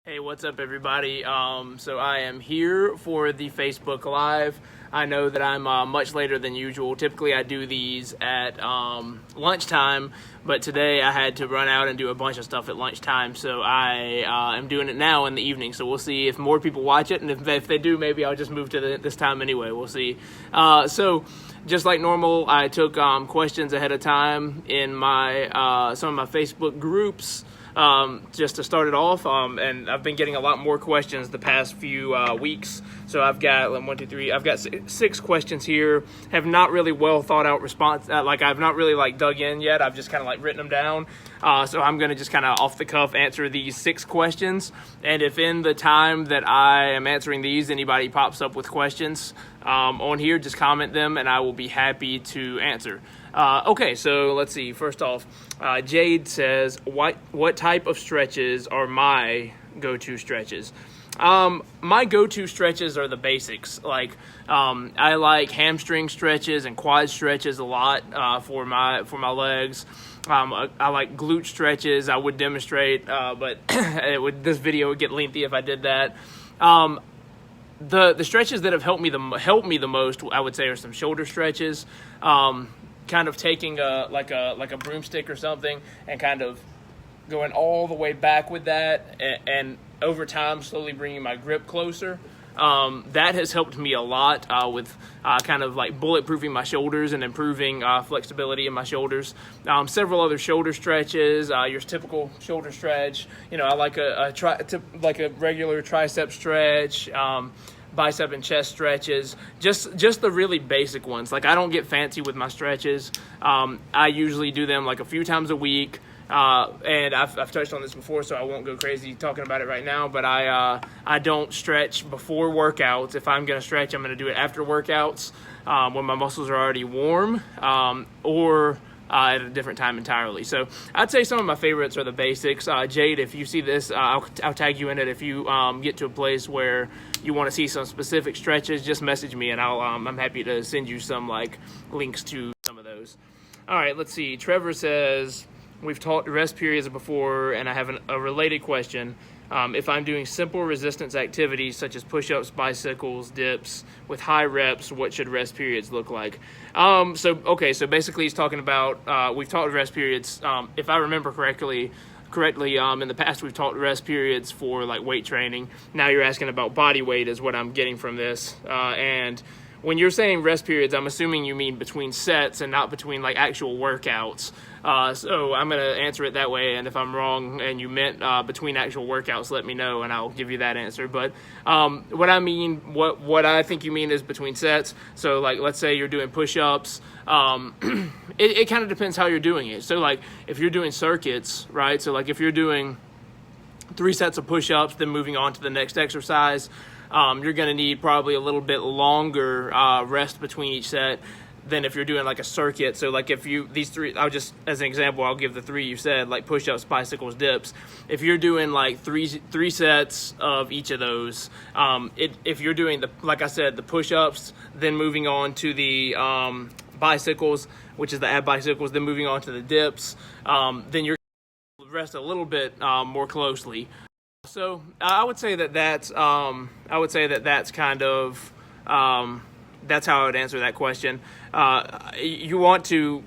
Hey, what's up, everybody? So I am here for the Facebook Live. I know that I'm much later than usual. Typically, I do these at lunchtime, but today I had to run out and do a bunch of stuff at lunchtime, so I am doing it now in the evening. So we'll see if more people watch it, and if they do, maybe I'll just move to this time anyway. We'll see. So just like normal, I took questions ahead of time in my some of my Facebook groups. Just to start it off, and I've been getting a lot more questions the past few weeks. So I've got I've got six questions here. Have not really well thought out response. I've not really dug in yet. I've just kind of written them down. So I'm going to just kind of off the cuff answer these six questions. And if in the time that I am answering these, anybody pops up with questions on here, just comment them and I will be happy to answer. Okay, so let's see. First off, Jade says, what type of stretches are my go-to stretches? My go-to stretches are the basics. I like hamstring stretches and quad stretches a lot for my legs. I like glute stretches. I would demonstrate, but this video would get lengthy if I did that. The stretches that have helped me the most, I would say, are some shoulder stretches. Kind of taking a broomstick or something and kind of going all the way back with that, and over time slowly bringing my grip closer. That has helped me a lot with kind of bulletproofing my shoulders and improving flexibility in my shoulders. Several other shoulder stretches, your typical shoulder stretch. I like a regular tricep stretch. Bicep and chest stretches, just the really basic ones. I don't get fancy with my stretches. I usually do them a few times a week, and I've touched on this before, so I won't go crazy talking about it right now, but I don't stretch before workouts. If I'm going to stretch, I'm going to do it after workouts, when my muscles are already warm, or at a different time entirely. So I'd say some of my favorites are the basics. Jade, if you see this, I'll tag you in it. If you get to a place where you want to see some specific stretches, just message me and I'm happy to send you some links to some of those. All right, let's see. Trevor says, we've talked rest periods before, and I have a related question. If I'm doing simple resistance activities such as push-ups, bicycles, dips with high reps, what should rest periods look like? So basically he's talking about, we've talked rest periods. If I remember correctly, in the past we've talked rest periods for weight training. Now you're asking about body weight is what I'm getting from this. And when you're saying rest periods, I'm assuming you mean between sets and not between actual workouts. So I'm going to answer it that way, and if I'm wrong and you meant between actual workouts, let me know and I'll give you that answer. But what I think you mean is between sets. So let's say you're doing push-ups. It kind of depends how you're doing it. So if you're doing circuits, right? So if you're doing 3 sets of push-ups, then moving on to the next exercise, you're going to need probably a little bit longer rest between each set than if you're doing a circuit. So if these three, as an example, I'll give the 3 you said, push-ups, bicycles, dips. If you're doing three sets of each of those, if you're doing the push-ups, then moving on to the bicycles, which is the ab bicycles, then moving on to the dips, then you're going to rest a little bit more closely. So I would say that's kind of that's how I would answer that question. You want to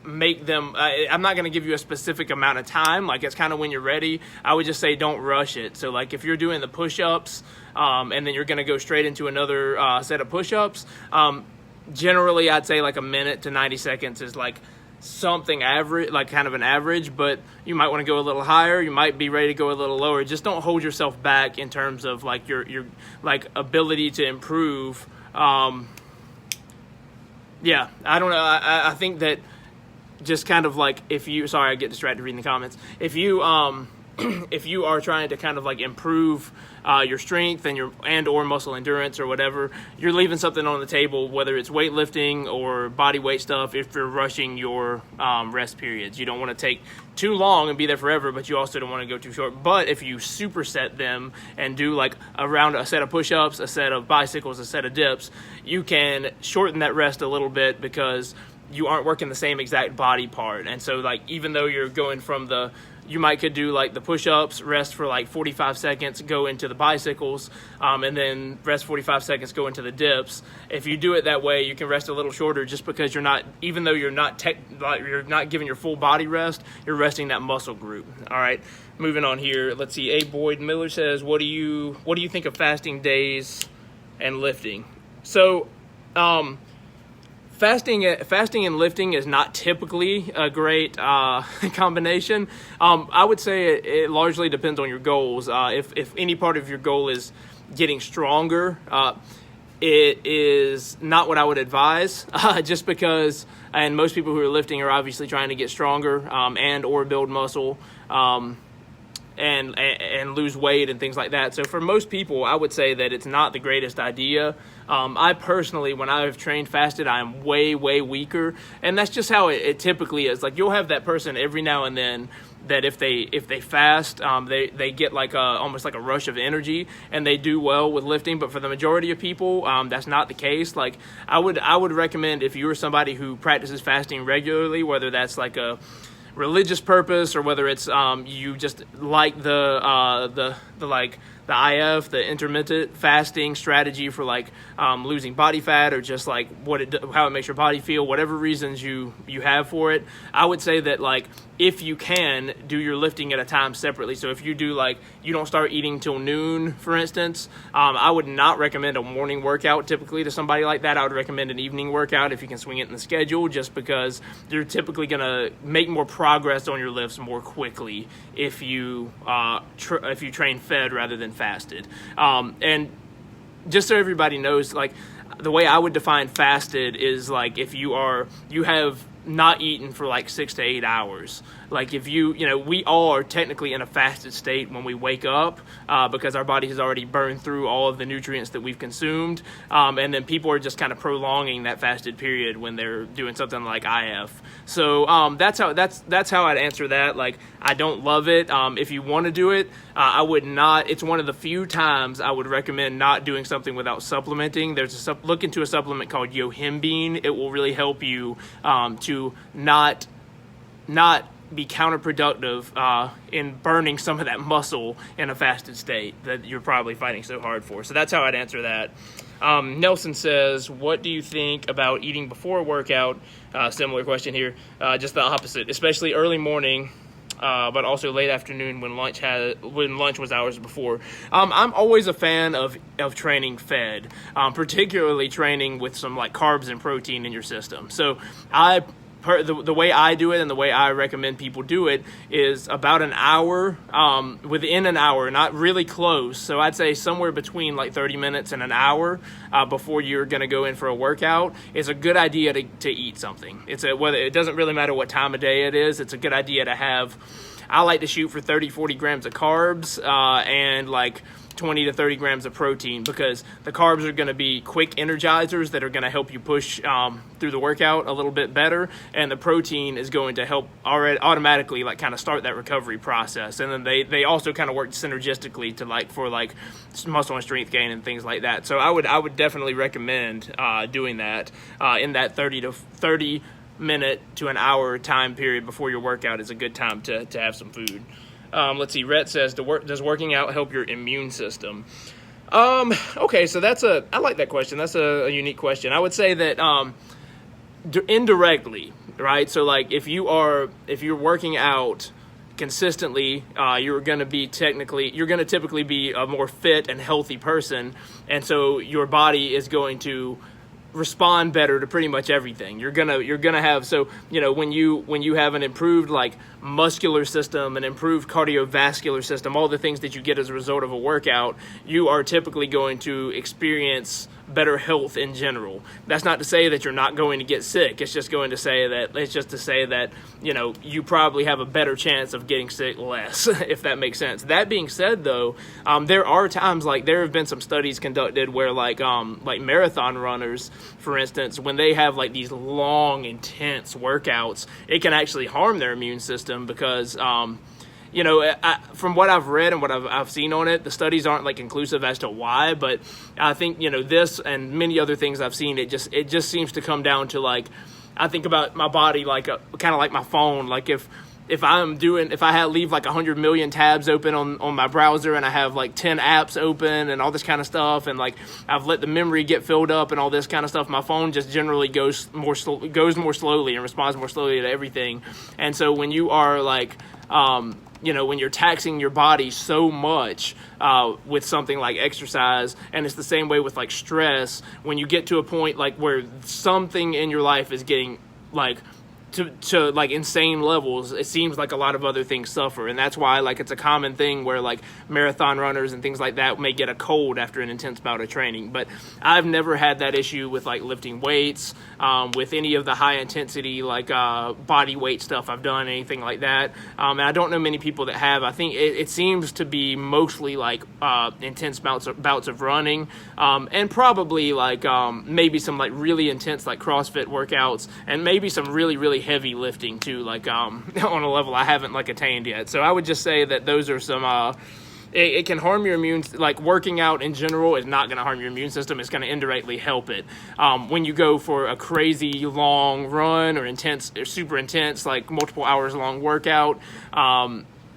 make them. I'm not going to give you a specific amount of time. It's kind of when you're ready. I would just say don't rush it. So if you're doing the push-ups, and then you're going to go straight into another set of push-ups. Generally, I'd say a minute to 90 seconds is something average, kind of an average, but you might want to go a little higher. You might be ready to go a little lower. Just don't hold yourself back in terms of your ability to improve. Yeah, I don't know. I think that just kind of if you, sorry, I get distracted reading the comments. If you if you are trying to kind of improve your strength and or muscle endurance or whatever, you're leaving something on the table, whether it's weightlifting or body weight stuff. If you're rushing your rest periods, you don't want to take too long and be there forever, but you also don't want to go too short. But if you superset them and do around a set of push-ups, a set of bicycles, a set of dips, you can shorten that rest a little bit because you aren't working the same exact body part. And so even though you're going from the you could do like the push-ups, rest for like 45 seconds, go into the bicycles, and then rest 45 seconds, go into the dips. If you do it that way, you can rest a little shorter, just because you're not, even though you're not giving your full body rest, you're resting that muscle group. All right, moving on here. Let's see. A. Boyd Miller says, what do you think of fasting days and lifting? So, fasting and lifting is not typically a great combination. I would say it largely depends on your goals. If any part of your goal is getting stronger, it is not what I would advise, just because, and most people who are lifting are obviously trying to get stronger and or build muscle. And lose weight and things like that. So for most people, I would say that it's not the greatest idea. I personally, when I've trained fasted, I'm way, way weaker. And that's just how it typically is. Like, you'll have that person every now and then that if they fast, they get like almost like a rush of energy, and they do well with lifting. But for the majority of people, that's not the case. Like, I would recommend, if you are somebody who practices fasting regularly, whether that's like a religious purpose or whether it's you just like the IF, the intermittent fasting strategy for like losing body fat, or just like how it makes your body feel, whatever reasons you have for it, I would say that, like, if you can, do your lifting at a time separately. So if you do, like, you don't start eating till noon, for instance, I would not recommend a morning workout typically to somebody like that. I would recommend an evening workout if you can swing it in the schedule, just because you're typically going to make more progress on your lifts more quickly if you train fed rather than fasted. And just so everybody knows, like, the way I would define fasted is like if you have not eaten for like 6 to 8 hours. Like, if we all are technically in a fasted state when we wake up, because our body has already burned through all of the nutrients that we've consumed. And then people are just kind of prolonging that fasted period when they're doing something like IF. So that's how I'd answer that. Like, I don't love it. If you want to do it, I would not. It's one of the few times I would recommend not doing something without supplementing. Look into a supplement called yohimbine. It will really help you to not be counterproductive in burning some of that muscle in a fasted state that you're probably fighting so hard for. So that's how I'd answer that. Nelson says, what do you think about eating before a workout? Similar question here. Just the opposite, especially early morning, but also late afternoon when lunch was hours before. I'm always a fan of training fed, particularly training with some like carbs and protein in your system. So the way I do it and the way I recommend people do it is about an hour, within an hour, not really close. So I'd say somewhere between like 30 minutes and an hour before you're going to go in for a workout. It's a good idea to eat something. It doesn't really matter what time of day it is. It's a good idea to have. I like to shoot for 30, 40 grams of carbs and like 20 to 30 grams of protein, because the carbs are going to be quick energizers that are going to help you push through the workout a little bit better, and the protein is going to help automatically like kind of start that recovery process. And then they also kind of work synergistically for muscle and strength gain and things like that. So I would definitely recommend doing that in that 30 minute to an hour time period before your workout is a good time to have some food. Let's see. Rhett says, does working out help your immune system? Okay, so I like that question. That's a unique question. I would say that indirectly, right? So like if you're working out consistently, you're going to typically be a more fit and healthy person, and so your body is going to respond better to pretty much everything. You're gonna have, so when you have an improved like muscular system, an improved cardiovascular system, all the things that you get as a result of a workout, you are typically going to experience better health in general. That's not to say that you're not going to get sick. It's just to say that you probably have a better chance of getting sick less, if that makes sense. That being said, though, there are times, like there have been some studies conducted where like marathon runners, for instance, when they have like these long, intense workouts, it can actually harm their immune system because from what I've read and what I've seen on it, the studies aren't like conclusive as to why, but I think, this and many other things I've seen, it just seems to come down to like, I think about my body like kind of like my phone. Like if if I leave like 100 million tabs open on my browser, and I have like 10 apps open and all this kind of stuff, and like I've let the memory get filled up and all this kind of stuff, my phone just generally goes more slowly and responds more slowly to everything. And so when you are like, when you're taxing your body so much with something like exercise, and it's the same way with like stress, when you get to a point like where something in your life is getting like to like insane levels, it seems like a lot of other things suffer. And that's why like it's a common thing where like marathon runners and things like that may get a cold after an intense bout of training. But I've never had that issue with like lifting weights, with any of the high intensity like body weight stuff I've done, anything like that. And I don't know many people that have. I think it seems to be mostly like intense bouts of running, and probably like maybe some like really intense like CrossFit workouts, and maybe some really heavy lifting too, like on a level I haven't like attained yet. So I would just say that those are some it can harm your like working out in general is not going to harm your immune system. It's going to indirectly help it. When you go for a crazy long run or super intense, like multiple hours long workout,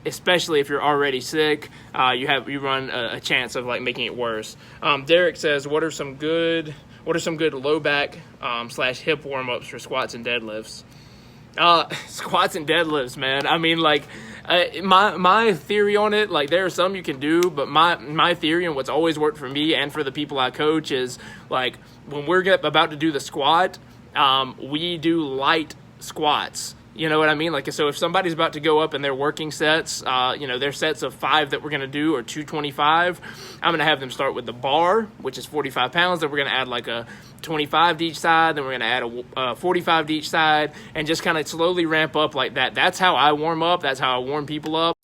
especially if you're already sick, you run a chance of like making it worse. Derek says, what are some good low back / hip warm-ups for squats and deadlifts? Squats and deadlifts, man. I mean, like, my theory on it, like, there are some you can do, but my theory and what's always worked for me and for the people I coach is, like, when we're about to do the squat, we do light squats. You know what I mean? Like, so if somebody's about to go up and they're working sets, their sets of 5 that we're going to do are 225, I'm going to have them start with the bar, which is 45 pounds. Then we're going to add like a 25 to each side. Then we're going to add a 45 to each side, and just kind of slowly ramp up like that. That's how I warm up. That's how I warm people up.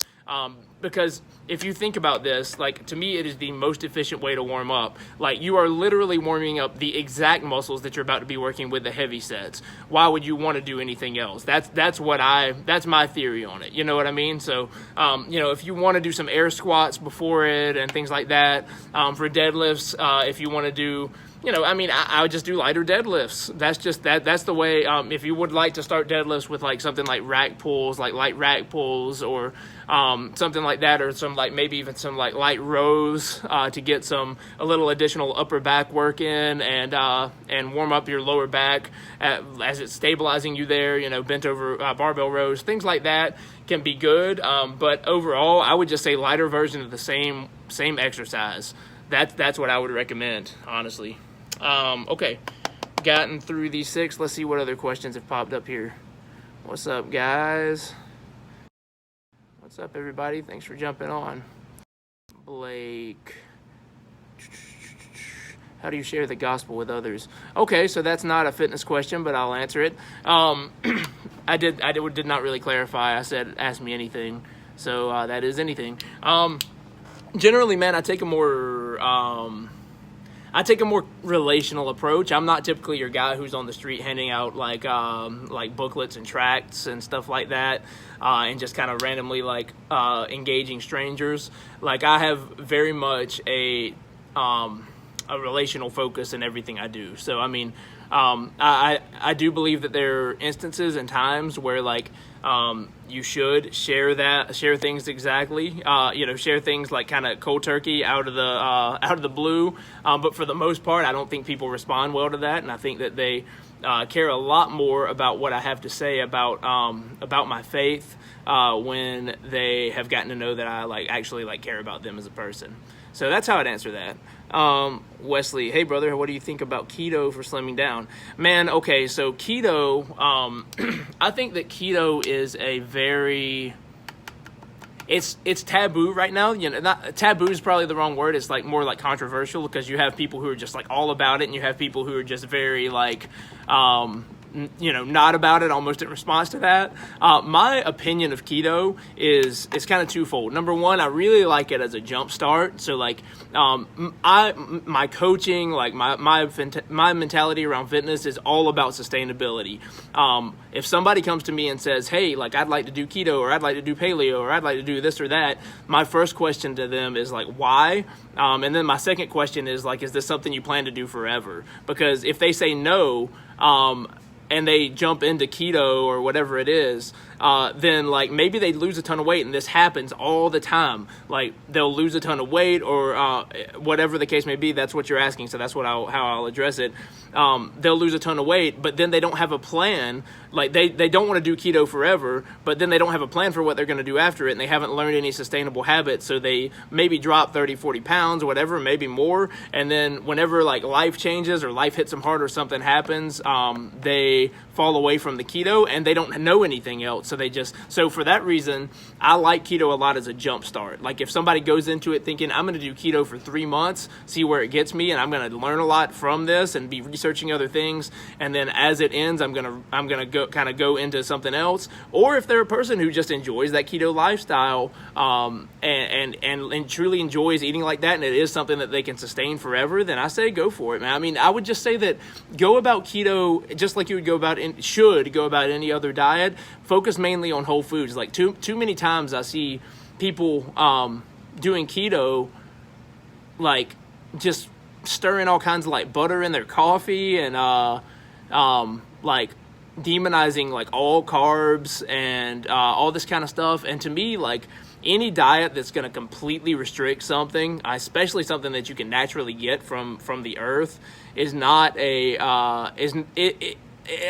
Because if you think about this, like, to me, it is the most efficient way to warm up. Like, you are literally warming up the exact muscles that you're about to be working with the heavy sets. Why would you want to do anything else? That's my theory on it. You know what I mean? So, if you want to do some air squats before it and things like that, for deadlifts, if you want to do, I would just do lighter deadlifts. That's the way. If you would like to start deadlifts with like something like rack pulls, like light rack pulls, or something like that, or some like maybe even some like light rows to get a little additional upper back work in, and warm up your lower back as it's stabilizing you there. Bent over barbell rows, things like that can be good. But overall, I would just say lighter version of the same exercise. That's what I would recommend, honestly. Okay, gotten through these 6. Let's see what other questions have popped up here. What's up, guys? What's up, everybody? Thanks for jumping on. Blake, how do you share the gospel with others? Okay, so that's not a fitness question, but I'll answer it. I did not really clarify. I said ask me anything, so that is anything. Generally, man, I take a more relational approach. I'm not typically your guy who's on the street handing out like booklets and tracts and stuff like that, and just kind of randomly like engaging strangers. Like, I have very much a relational focus in everything I do. So I mean, I do believe that there are instances and times where like you should share things exactly, share things like kind of cold turkey out of the blue. But for the most part, I don't think people respond well to that, and I think that they care a lot more about what I have to say about my faith when they have gotten to know that I actually care about them as a person. So that's how I'd answer that. Wesley, hey brother, what do you think about keto for slimming down? Man, okay, so keto, I think that keto is it's taboo right now. Taboo is probably the wrong word. It's like more like controversial, because you have people who are just like all about it, and you have people who are just very like, not about it, almost in response to that. My opinion of keto is kind of twofold. Number one, I really like it as a jump start. So like, my coaching, like my mentality around fitness is all about sustainability. If somebody comes to me and says, hey, like, I'd like to do keto, or I'd like to do paleo, or I'd like to do this or that, my first question to them is like, why? And then my second question is like, is this something you plan to do forever? Because if they say no, and they jump into keto or whatever it is, then like maybe they lose a ton of weight, and this happens all the time. Like they'll lose a ton of weight, or whatever the case may be. That's what you're asking, so that's how I'll address it. They'll lose a ton of weight, but then they don't have a plan. Like they don't want to do keto forever, but then they don't have a plan for what they're going to do after it, and they haven't learned any sustainable habits, so they maybe drop 30, 40 pounds, whatever, maybe more, and then whenever like life changes or life hits them hard or something happens, they fall away from the keto, and they don't know anything else, so for that reason, I like keto a lot as a jump start. Like if somebody goes into it thinking, I'm going to do keto for 3 months, see where it gets me, and I'm going to learn a lot from this and be researching other things, and then as it ends, I'm gonna go into something else. Or if they're a person who just enjoys that keto lifestyle, and truly enjoys eating like that, and it is something that they can sustain forever, then I say go for it, man. I mean, I would just say that go about keto just like you would should go about any other diet. Focus mainly on whole foods. Like too many times I see people doing keto, like just stirring all kinds of like butter in their coffee, and like demonizing like all carbs and all this kind of stuff. And to me, like any diet that's going to completely restrict something, especially something that you can naturally get from the earth, is not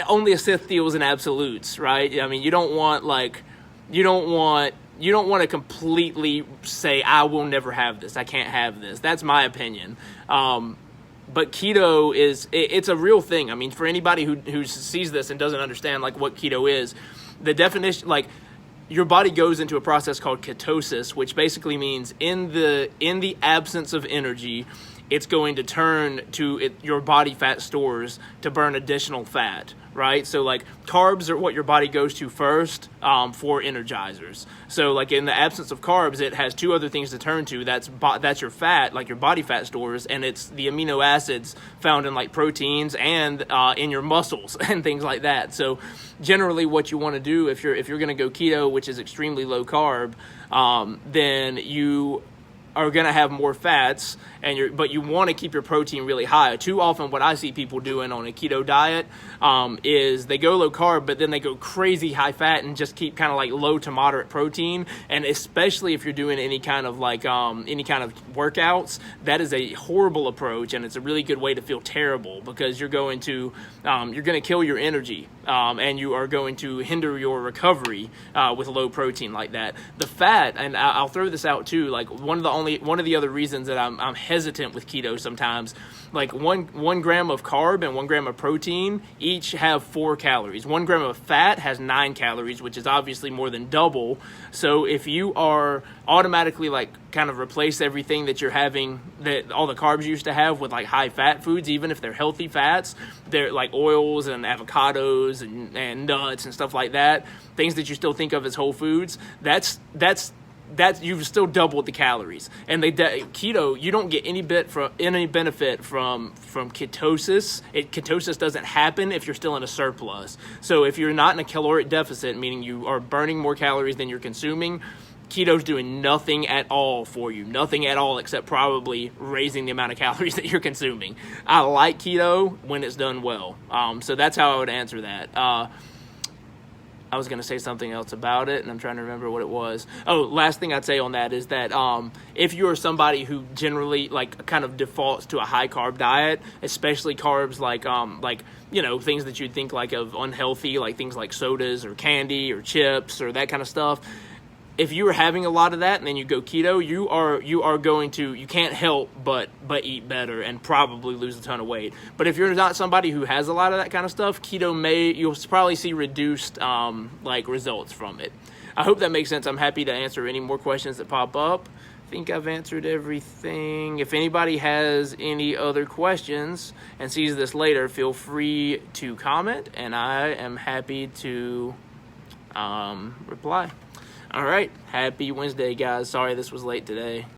only a Sith deals in absolutes, right? I mean, you don't want to completely say, I will never have this, I can't have this. That's my opinion. But keto it's a real thing. I mean, for anybody who sees this and doesn't understand like what keto is, the definition, like your body goes into a process called ketosis, which basically means in the absence of energy, it's going to turn to your body fat stores to burn additional fat, right? So like carbs are what your body goes to first for energizers. So like in the absence of carbs, it has two other things to turn to. That's your fat, like your body fat stores, and it's the amino acids found in like proteins and in your muscles and things like that. So generally what you want to do if you're going to go keto, which is extremely low carb, then you are going to have more fats, but you want to keep your protein really high. Too often what I see people doing on a keto diet is they go low carb, but then they go crazy high fat and just keep kind of like low to moderate protein. And especially if you're doing any kind of workouts, that is a horrible approach, and it's a really good way to feel terrible, because you're going to kill your energy, and you are going to hinder your recovery with low protein like that. The fat, and I'll throw this out too, like one of the other reasons that I'm hesitant with keto sometimes, like one gram of carb and 1 gram of protein each have 4 calories. 1 gram of fat has 9 calories, which is obviously more than double. So if you are automatically like kind of replace everything that you're having, that all the carbs you used to have, with like high fat foods, even if they're healthy fats, they're like oils and avocados and nuts and stuff like that, things that you still think of as whole foods, that's you've still doubled the calories. And keto, you don't get any benefit from ketosis. Ketosis doesn't happen if you're still in a surplus. So if you're not in a caloric deficit, meaning you are burning more calories than you're consuming, keto's doing nothing at all for you. Nothing at all, except probably raising the amount of calories that you're consuming. I like keto when it's done well. So that's how I would answer that. I was going to say something else about it, and I'm trying to remember what it was. Oh, last thing I'd say on that is that if you're somebody who generally like kind of defaults to a high carb diet, especially carbs like things that you'd think like of unhealthy, like things like sodas or candy or chips or that kind of stuff. If you are having a lot of that and then you go keto, you can't help but eat better and probably lose a ton of weight. But if you're not somebody who has a lot of that kind of stuff, you'll probably see reduced results from it. I hope that makes sense. I'm happy to answer any more questions that pop up. I think I've answered everything. If anybody has any other questions and sees this later, feel free to comment, and I am happy to reply. All right. Happy Wednesday, guys. Sorry this was late today.